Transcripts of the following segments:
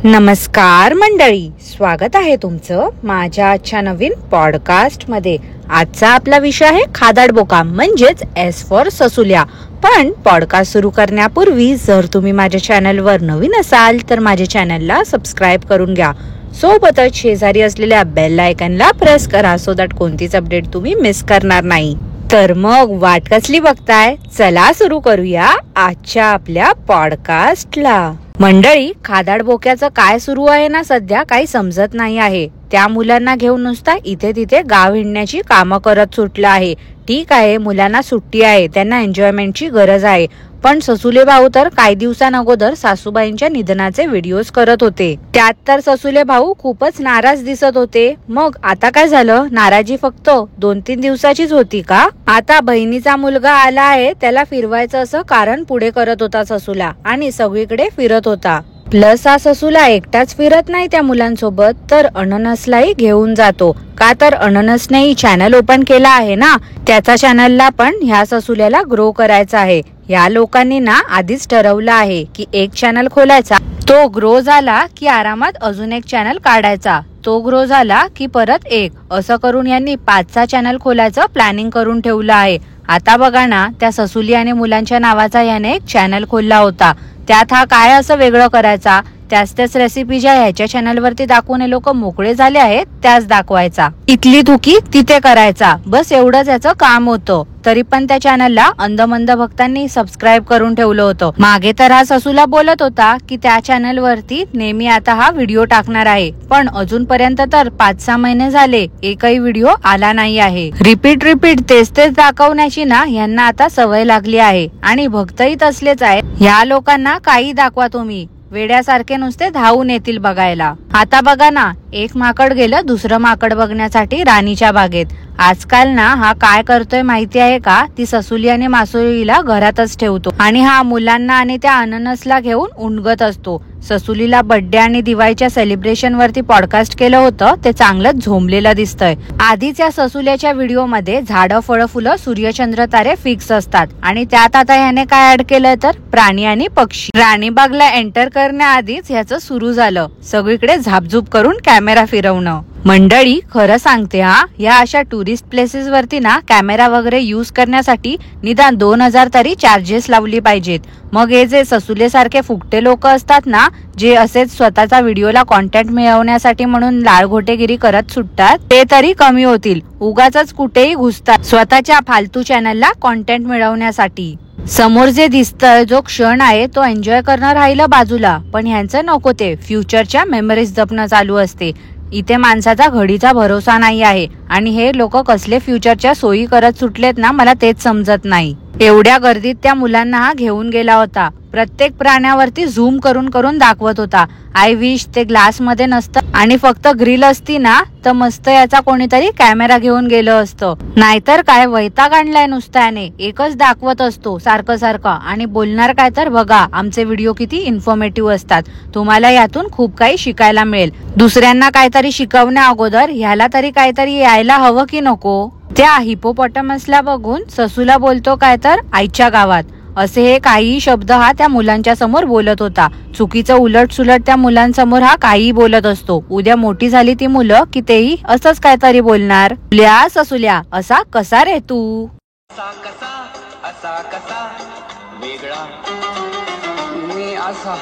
नमस्कार मंडळी, स्वागत आहे तुमचं माझ्या आजच्या नवीन पॉडकास्ट मध्ये। आजचा आपला विषय आहे खादाडबोका म्हणजेच एस फॉर ससुल्या। पण पॉडकास्ट सुरू करण्यापूर्वी जर तुम्ही माझ्या चॅनलवर नवीन असाल तर माझ्या चॅनलला सबस्क्राईब करून घ्या। सोबतच शेजारी असलेल्या बेल आयकॉनला प्रेस करा सो दॅट कोणतीच अपडेट तुम्ही मिस करणार नाही। तर मग वाट कसली बघताय, चला सुरू करूया आजच्या आपल्या पॉडकास्टला। मंडळी, खादाडबोक्याचं काय सुरू आहे ना सध्या काही समजत नाही आहे। त्या मुलांना घेऊन नुसता इथे तिथे गाव हिंडण्याची कामं करत सुटलं आहे। ठीक आहे, मुलांना सुट्टी आहे, त्यांना एन्जॉयमेंटची गरज आहे, पण ससुले भाऊ तर काही दिवसांअगोदर सासूबाईंच्या निधनाचे व्हिडिओज करत होते। त्यात तर ससुले भाऊ खूपच नाराज दिसत होते। मग आता काय झालं? नाराजी फक्त 2-3 दिवसाचीच होती का? आता बहिणीचा मुलगा आला आहे, त्याला फिरवायचं असं कारण पुढे करत होता ससुला आणि सगळीकडे फिरत होता। प्लस हा ससुला एकटाच फिरत नाही त्या मुलांसोबत, तर अननसलाही घेऊन जातो। का तर अननसनेही चॅनल ओपन केला आहे ना, त्याचा चॅनलला पण ह्या ससुल्याला ग्रो करायचा आहे। या लोकांनी ना आधीच ठरवलं आहे की एक चॅनल खोलायचा, तो ग्रो झाला की आरामात अजून एक चॅनल काढायचा, तो ग्रो झाला की परत एक, असं करून यांनी 5-6 चॅनल खोलायचं प्लॅनिंग करून ठेवलं आहे। आता बघा ना, त्या ससुली आणि मुलांच्या नावाचा याने एक चॅनल खोलला होता, त्यात हा काय असं वेगळं करायचा? त्याच रेसिपी ज्या ह्याच्या चॅनल वरती दाखवून लोक मोकळे झाले आहेत त्याच दाखवायचा, इथली थुकी तिथे करायचा, बस एवढंच याचं काम होतं। तरी पण त्या चॅनलला अंधमंद भक्तांनी सबस्क्राईब करून ठेवलं होतं। मागे तर हा ससुला बोलत होता की त्या चॅनल वरती नेहमी आता हा व्हिडिओ टाकणार आहे, पण अजूनपर्यंत तर 5-6 महिने झाले एकही व्हिडिओ आला नाही आहे। रिपीट तेच दाखवण्याची ना यांना आता सवय लागली आहे आणि भक्तही तसलेच आहे। ह्या लोकांना काही दाखवा तुम्ही, वेड्यासारखे नुसते धावून येतील बघायला। आता बघा ना, एक माकड गेलं दुसरं माकड बघण्यासाठी राणीच्या बागेत। आजकाल ना हा काय करतोय माहिती आहे का? ती ससुली आणि मासुलीला घरातच ठेवतो आणि हा मुलांना आणि त्या अननसला घेऊन उणगत असतो। ससुलीला बर्थडे आणि दिवाळीच्या सेलिब्रेशन वरती पॉडकास्ट केलं होतं, ते चांगलंच झोंबलेलं दिसतंय। आधीच या ससुल्याच्या व्हिडिओ मध्ये झाडं, फळं, फुलं, सूर्यचंद्र, तारे फिक्स असतात आणि त्यात आता ह्याने काय ऍड केलंय तर प्राणी आणि पक्षी। राणीबागला एंटर करण्याआधीच ह्याचं सुरू झालं सगळीकडे झापझूप करून कॅमेरा फिरवणं। मंडळी, खरं सांगते हा, या अशा टुरिस्ट प्लेसेस वरती ना कॅमेरा वगैरे यूज करण्यासाठी निदान 2000 तरी चार्जेस लावली पाहिजेत। मग हे जे ससुले सारखे फुकटे लोक असतात ना, जे असेच स्वतःचा व्हिडिओला कॉन्टेंट मिळवण्यासाठी म्हणून लाळघोटेगिरी करत सुटतात, ते तरी कमी होतील। उगाच कुठेही घुसतात स्वतःच्या फालतू चॅनलला कॉन्टेंट मिळवण्यासाठी। समोर जे दिसतंय, जो क्षण आहे तो एन्जॉय करणं राहिलं बाजूला, पण ह्यांचं नको ते फ्युचरच्या मेमरीज जपणं चालू असते। इथे माणसाचा घडीचा भरोसा नाही आहे आणि हे लोक कसले फ्युचरच्या सोयी करत सुटलेत ना, मला तेच समजत नाही। एवढ्या गर्दीत त्या मुलांना हा घेऊन गेला होता, प्रत्येक प्राण्यावरती झूम करून दाखवत होता। आय विश ते ग्लास मध्ये नसतं आणि फक्त ग्रिल असती ना, तर मस्त याचा कोणीतरी कॅमेरा घेऊन गेलं असतं। नाहीतर काय वैताग आणलाय नुसत्याने, एकच दाखवत असतो सारखं आणि बोलणार काय तर बघा आमचे व्हिडिओ किती इन्फॉर्मेटिव्ह असतात, तुम्हाला यातून खूप काही शिकायला मिळेल। दुसऱ्यांना काहीतरी शिकवण्या अगोदर ह्याला तरी काहीतरी यायला हवं की नको? त्या हिपोपॉटमसला बघून ससुला बोलतो काय तर आईच्या गावात, असे हे काही शब्द हा त्या मुलांच्या समोर बोलत होता। चुकीचं उलट सुलट त्या मुलांसमोर हा काही बोलत असतो। उद्या मोठी झाली ती मुलं की तेही असंच काहीतरी बोलणार। ससुल्या असा कसा रे तू? असा कसा वेगळा मी, असा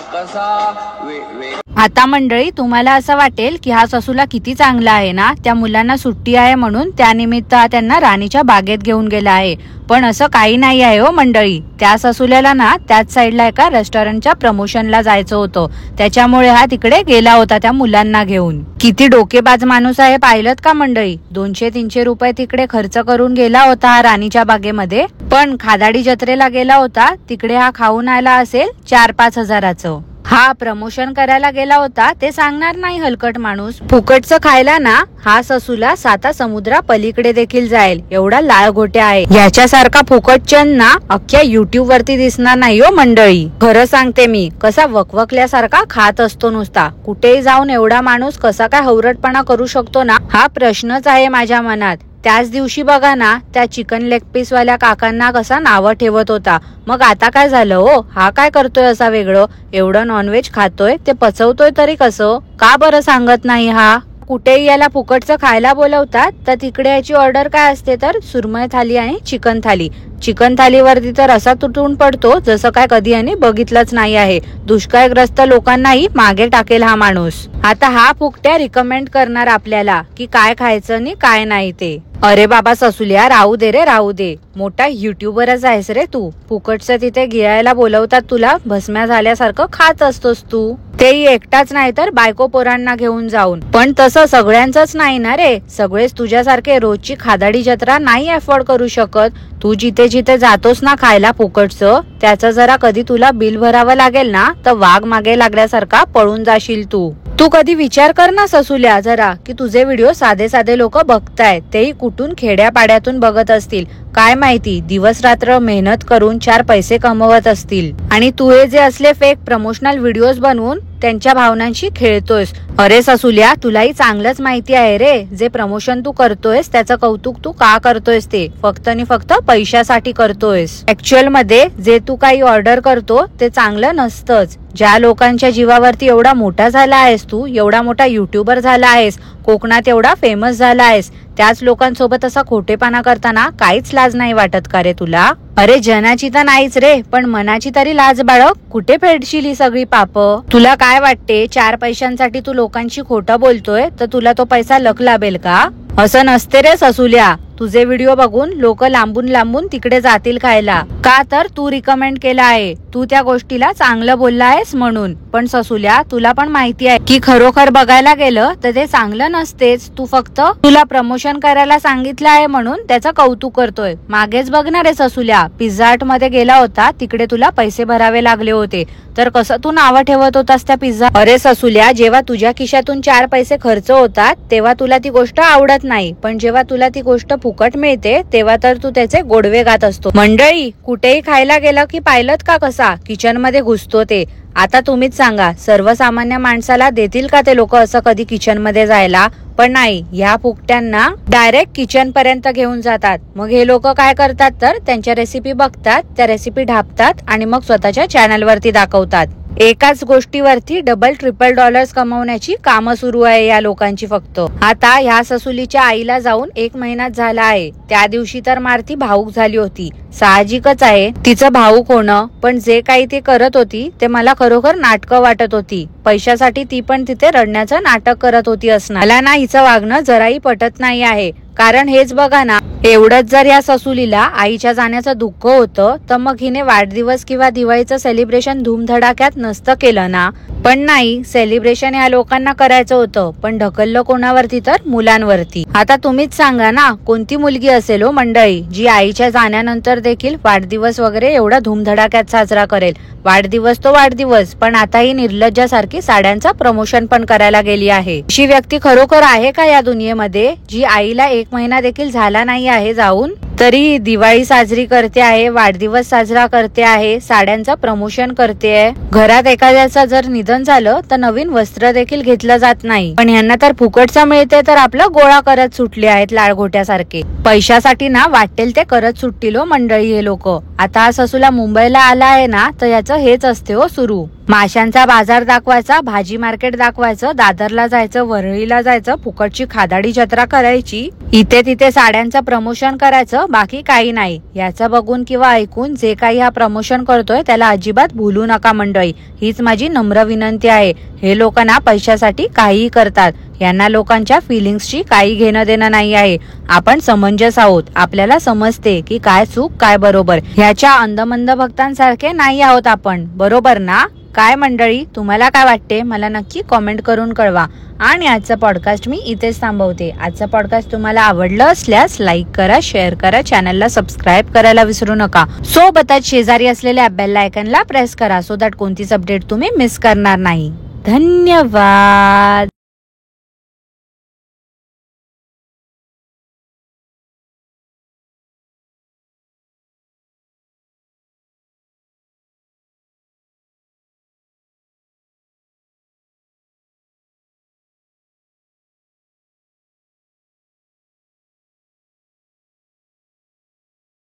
कसा वेगळा। आता मंडळी, तुम्हाला असं वाटेल की हा ससुला किती चांगला आहे ना, त्या मुलांना सुट्टी आहे म्हणून त्यानिमित्त त्यांना राणीच्या बागेत घेऊन गेला आहे, पण असं काही नाही आहे हो मंडळी। त्या ससुल्याला ना त्याच साईडला एका रेस्टॉरंटच्या प्रमोशनला जायचं होतं, त्याच्यामुळे हा तिकडे गेला होता त्या मुलांना घेऊन। किती डोकेबाज माणूस आहे पाहिलत का मंडळी? 200-300 रुपये तिकडे खर्च करून गेला होता हा राणीच्या बागेमध्ये, पण खादाडी जत्रेला गेला होता तिकडे हा खाऊन आला असेल 4-5 हजाराचं। हा प्रमोशन करायला गेला होता ते सांगणार नाही हलकट माणूस। फुकटचं खायला ना हा ससुला 7 समुद्रा पलीकडे देखील जाईल एवढा लाळघोटे आहे। याच्यासारखा फुकटचंद ना अख्ख्या युट्यूब वरती दिसणार नाही हो मंडळी। खरं सांगते मी, कसा वकवकल्यासारखा खात असतो नुसता। कुठेही जाऊन एवढा माणूस कसा काय हवरटपणा करू शकतो ना, हा प्रश्नच आहे माझ्या मनात। त्याच दिवशी बघा ना त्या चिकन लेग पीस वाल्या काकांना कसा नावं ठेवत होता. मग आता काय झालं हो, हा काय करतोय असा वेगळं, एवढं नॉनव्हेज खातोय ते पचवतोय तरी कसं, का बरं सांगत नाही हा. कुठेही याला फुकटचं खायला बोलवतात तर तिकडे याची ऑर्डर काय असते तर सुरमई थाली आणि चिकन थाली. चिकन थालीवरती तर असा तुटून पडतो जसं काय कधी याने बघितलंच नाही आहे. दुष्काळग्रस्त लोकांनाही मागे टाकेल हा माणूस. आता हा फुकट्या रिकमेंड करणार आपल्याला की काय खायचं आणि काय नाही ते. अरे बाबा ससुल्या, राहू दे रे राहू दे, मोठा युट्यूबरच आहेस रे तू. फुकटचं तिथे गिळायला बोलवतात तुला, भस्म्या झाल्यासारखं खात असतोस तू. तेही एकटाच नाही तर बायको पोरांना घेऊन जाऊन. पण तसं सगळ्यांचंच नाही ना रे, सगळेच तुझ्यासारखे रोजची खादाडी जत्रा नाही अफोर्ड करू शकत. तू जिथे जिथे जातोस ना खायला फुकटचं, त्याचं जरा कधी तुला बिल भरावं लागेल ना तर वाघ मागे लागल्यासारखा पळून जाशील तू. तू कधी विचार कर ना ससुल्या जरा की तुझे व्हिडिओ साधे साधे लोक बघतायत, तेही कुठून खेड्यापाड्यातून बघत असतील. काय माहिती दिवस रात्र मेहनत करून 4 पैसे कमवत असतील आणि तू हे जे असले फेक प्रमोशनल व्हिडिओज बनवून त्यांच्या भावनांशी खेळतोयस. अरे ससुल्या, तुलाही चांगलंच माहिती आहे रे, जे प्रमोशन तू करतोयस त्याचं कौतुक तू का करतोयस ते फक्त आणि फक्त पैशासाठी करतोयस. ऍक्च्युअल मध्ये जे तू काही ऑर्डर करतो ते चांगलं नसतंच. ज्या लोकांच्या जीवावरती एवढा मोठा झाला आहेस तू, एवढा मोठा युट्यूबर झाला आहेस, कोकणात एवढा फेमस झाला आहेस, त्याच लोकांसोबत असा खोटेपणा करताना काहीच लाज नाही वाटत का रे तुला. अरे जनाची तर नाहीच रे, पण मनाची तरी लाज बाळग. कुठे फेडशील ही सगळी पाप. तुला काय वाटते 4 पैशांसाठी तू लोकांशी खोटं बोलतोय तर तुला तो पैसा लक लाभेल का. असं नसते रे ससुल्या. तुझे व्हिडिओ बघून लोक लांबून लांबून तिकडे जातील खायला, का तर तू रिकमेंड केला आहे, तू त्या गोष्टीला चांगलं बोलला आहेस म्हणून. पण ससुल्या, तुला पण माहिती आहे की खरोखर बघायला गेलं तर ते चांगलं नसतेच. तू फक्त तुला प्रमोशन करायला सांगितलं आहे म्हणून त्याचं कौतुक करतोय. मागेच बघणार आहे ससुल्या, पिझ्झा हट मध्ये गेला होता, तिकडे तुला पैसे भरावे लागले होते, तर कसं तू नावं ठेवत होतास त्या पिझ्झा. अरे ससुल्या, जेव्हा तुझ्या खिशातून 4 पैसे खर्च होतात तेव्हा तुला ती गोष्ट आवडत नाही, पण जेव्हा तुला ती गोष्ट फुकट मिळते तेव्हा तर तू त्याचे गोडवे गात असतो. मंडळी, कुठेही खायला गेलं की पाहिलत का कसा किचन मध्ये घुसतो ते. आता तुम्हीच सांगा, सर्वसामान्य माणसाला देतील का ते लोक असं कधी किचन मध्ये जायला. पण नाही, ह्या फुकट्यांना डायरेक्ट किचन पर्यंत घेऊन जातात. मग हे लोक काय करतात तर त्यांच्या रेसिपी बघतात, त्या रेसिपी ढापतात आणि मग स्वतःच्या चॅनल वरती दाखवतात. एकाच गोष्टीवरती डबल ट्रिपल डॉलर्स कमवण्याची कामं सुरू आहे या लोकांची फक्त. आता ह्या ससुलीच्या आईला जाऊन 1 महिना झाला आहे. त्या दिवशी तर मारती भाऊक झाली होती. साहजिकच आहे, तिचं भाऊक होणं. पण जे काही ती करत होती ते मला खरोखर नाटकं वाटत होती. पैशासाठी ती पण तिथे रडण्याचं नाटक करत होती असणार. मला ना हिचं वागणं जराही पटत नाही आहे. कारण हेच बघा ना, एवढंच जर या ससुलीला आईच्या जाण्याचं दुःख होतं तर मग हिने वाढदिवस किंवा दिवाळीचं सेलिब्रेशन धूमधडाक्यात नसतं केलं ना. पण नाही, सेलिब्रेशन या लोकांना करायचं होतं, पण ढकललं कोणावरती तर मुलांवरती. आता तुम्हीच सांगा ना, कोणती मुलगी असेल हो मंडळी जी आईच्या जाण्यानंतर देखील वाढदिवस वगैरे एवढा धूमधडाक्यात साजरा करेल. वाढदिवस तो वाढदिवस, पण आता ही निर्लज्जासारखी साड्यांचा प्रमोशन पण करायला गेली आहे. अशी व्यक्ती खरोखर आहे का या दुनियेमध्ये जी आईला 1 महिना देखील झाला नाही आहे जाऊन तरी दिवाळी साजरी करते आहे, वाढदिवस साजरा करते आहे, साड्यांचं प्रमोशन करते आहे. घरात एखाद्याचं जर निधन झालं तर नवीन वस्त्र देखील घेतलं जात नाही. पण यांना तर फुकटचं मिळते तर आपलं गोळा करत सुटले आहेत लाळघोट्यासारखे. पैशासाठी ना वाटेल ते करत सुटतील हो मंडळी हे लोक. आता हा ससुला मुंबईला आला आहे ना तर याचं हेच असते हो सुरू. माशांचा बाजार दाखवायचा, भाजी मार्केट दाखवायचं, दादरला जायचं, वरळीला जायचं, फुकटची खादाडी जत्रा करायची, इथे तिथे साड्यांचं प्रमोशन करायचं, बाकी काही नाही. याचं बघून किंवा ऐकून जे काही हा प्रमोशन करतोय त्याला अजिबात भूलू नका मंडळी. हीच माझी नम्र विनंती आहे. हे लोक ना पैशासाठी काहीही करतात. यांना लोकांच्या फिलिंग्सची काही घेणं देणं नाही आहे. आपण समंजस आहोत, आपल्याला समजते की काय चूक काय बरोबर. ह्याच्या अंधमंद भक्तांसारखे नाही आहोत आपण, बरोबर ना. काय मंडळी, तुम्हाला काय वाटते मला नक्की कॉमेंट करून कळवा. आणि आजचा पॉडकास्ट मी इथेच थांबवते. आजचा पॉडकास्ट तुम्हाला आवडलं असल्यास लाईक करा, शेअर करा, चॅनलला सबस्क्राईब करायला विसरू नका. सोबतच शेजारी असलेल्या बेल आयकॉनला प्रेस करा सो दॅट कोणतीच अपडेट तुम्ही मिस करणार नाही. धन्यवाद.